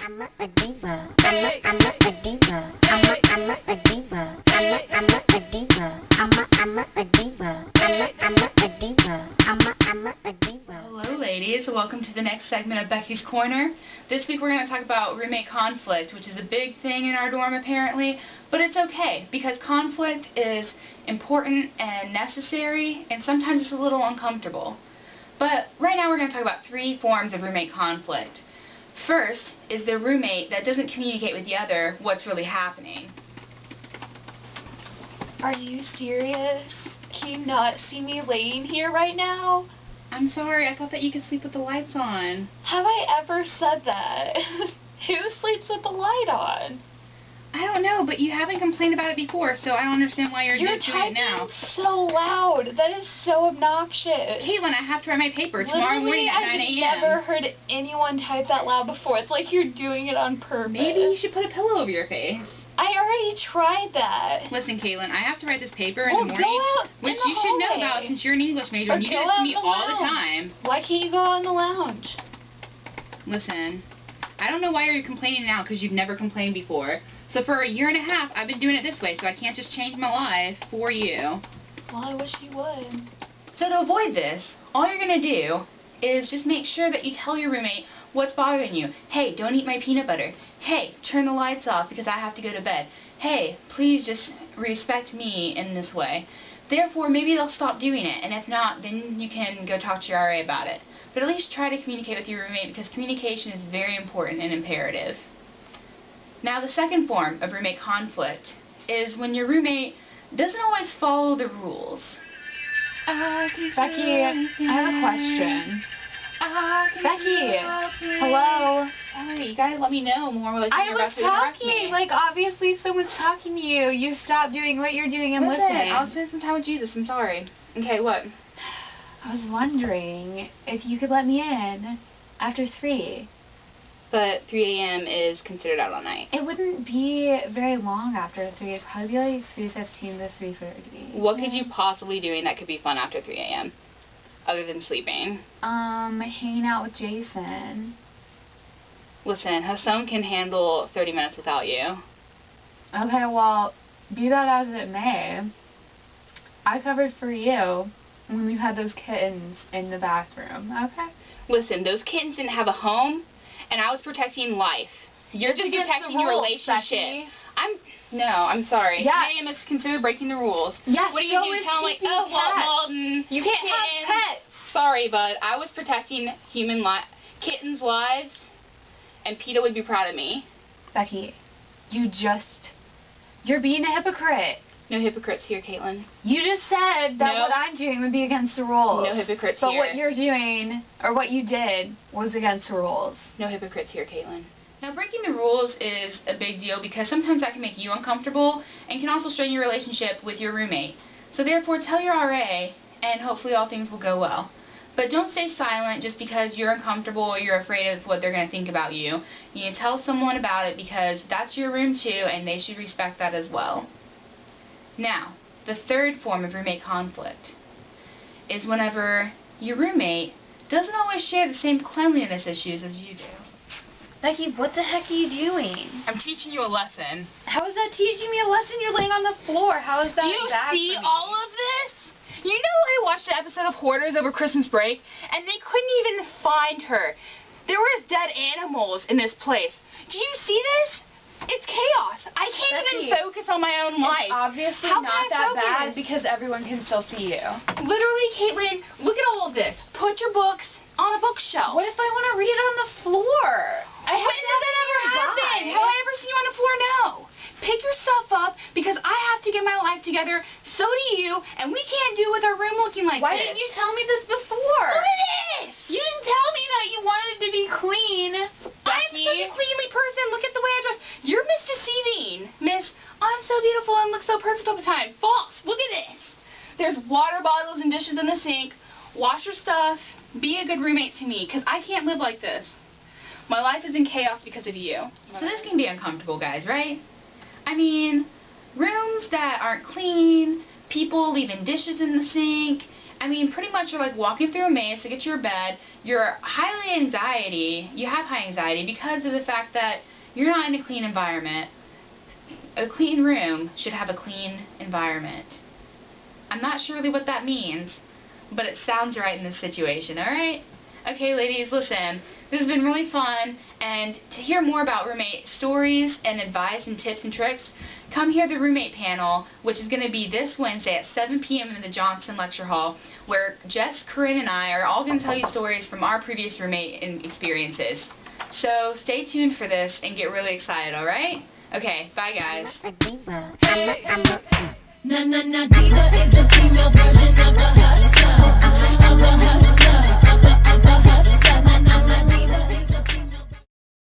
I'm a diva. I'm a diva. I'm a diva. I'm a diva. I'm a diva. I'm a diva. I'm a diva. Hello ladies, welcome to the next segment of Becky's Corner. This week we're going to talk about roommate conflict, which is a big thing in our dorm apparently, but it's okay because conflict is important and necessary, and sometimes it's a little uncomfortable. But right now we're going to talk about 3 forms of roommate conflict. First is the roommate that doesn't communicate with the other what's really happening. Are you serious? Can you not see me laying here right now? I'm sorry, I thought that you could sleep with the lights on. Have I ever said that? Who sleeps with the light on? I don't know, but you haven't complained about it before, so I don't understand why you're doing it now. So loud. That is so obnoxious. Caitlin, I have to write my paper tomorrow morning at 9 a.m. I've never heard anyone type that loud before. It's like you're doing it on purpose. Maybe you should put a pillow over your face. I already tried that. Listen, Caitlin, I have to write this paper in the morning, go out which in you the should know hallway. about since you're an English major and you do this to me all the time. Why can't you go out in the lounge? Listen, I don't know why you're complaining now because you've never complained before. So for a year and a half, I've been doing it this way, so I can't just change my life for you. Well, I wish you would. So to avoid this, all you're going to do is just make sure that you tell your roommate what's bothering you. Hey, don't eat my peanut butter. Hey, turn the lights off because I have to go to bed. Hey, please just respect me in this way. Therefore, maybe they'll stop doing it, and if not, then you can go talk to your RA about it. But at least try to communicate with your roommate because communication is very important and imperative. Now, the second form of roommate conflict is when your roommate doesn't always follow the rules. Becky, I have a question. Becky, hello? Sorry, you gotta let me know more. Like, I you're was about to interrupt talking. me. Like, obviously someone's talking to you. You stop doing what you're doing and listen. I'll spend some time with Jesus. I'm sorry. Okay, what? I was wondering if you could let me in after 3. But 3 a.m. is considered out all night. It wouldn't be very long after 3. It'd probably be like 3:15 to 3:30. What could you possibly do that could be fun after 3 a.m. other than sleeping? Hanging out with Jason. Listen, Hassan can handle 30 minutes without you. Okay, well, be that as it may, I covered for you when we had those kittens in the bathroom, okay? Listen, those kittens didn't have a home, and I was protecting life. You're just protecting your relationship. I'm sorry. Yeah. 3 a.m. is considered breaking the rules. Yes, What do you do? Tell them, like, oh, Walton, you can't kittens. have pets. Sorry, but I was protecting kittens' lives, and PETA would be proud of me. Becky, you're being a hypocrite. No hypocrites here, Caitlin. You just said that what I'm doing would be against the rules. No hypocrites but here. But what you're doing, or what you did, was against the rules. No hypocrites here, Caitlin. Now, breaking the rules is a big deal because sometimes that can make you uncomfortable and can also strain your relationship with your roommate. So therefore, tell your RA, and hopefully all things will go well. But don't stay silent just because you're uncomfortable or you're afraid of what they're going to think about you. You need to tell someone about it because that's your room too, and they should respect that as well. Now, the third form of roommate conflict is whenever your roommate doesn't always share the same cleanliness issues as you do. Becky, what the heck are you doing? I'm teaching you a lesson. How is that teaching me a lesson? You're laying on the floor. How is that Do you bad see for me? all of this? You know I watched an episode of Hoarders over Christmas break, and they couldn't even find her. There was dead animals in this place. Do you see this? It's chaos. I can't even focus on my own life. It's obviously How not can I that focus? bad because everyone can still see you. Literally, Caitlin, look at all of this. Put your books on a bookshelf. What if I want to read on the floor? When did that ever happen? Have I ever seen you on the floor? No. Pick your stuff up because I have to get my life together. So do you, and we can't do with our room looking like Why this. didn't you tell me this before? Look at this! You didn't tell me that you wanted it to be clean. I'm such a cleanly person. Look at the way I dress. You're misdeceiving. Miss, I'm so beautiful and look so perfect all the time. False. Look at this. There's water bottles and dishes in the sink. Wash your stuff. Be a good roommate to me, because I can't live like this. My life is in chaos because of you. So this can be uncomfortable, guys, right? I mean, rooms that aren't clean, people leaving dishes in the sink, I mean, pretty much you're like walking through a maze to get to your bed. You're you have high anxiety because of the fact that you're not in a clean environment. A clean room should have a clean environment. I'm not sure really what that means, but it sounds right in this situation, alright? Okay, ladies, listen, this has been really fun, and to hear more about roommate stories and advice and tips and tricks, come hear the roommate panel, which is going to be this Wednesday at 7 p.m. in the Johnson Lecture Hall, where Jess, Corinne, and I are all going to tell you stories from our previous roommate experiences. So stay tuned for this and get really excited, alright? Okay, bye guys. I'm a diva. I'm a Na na na diva is a female version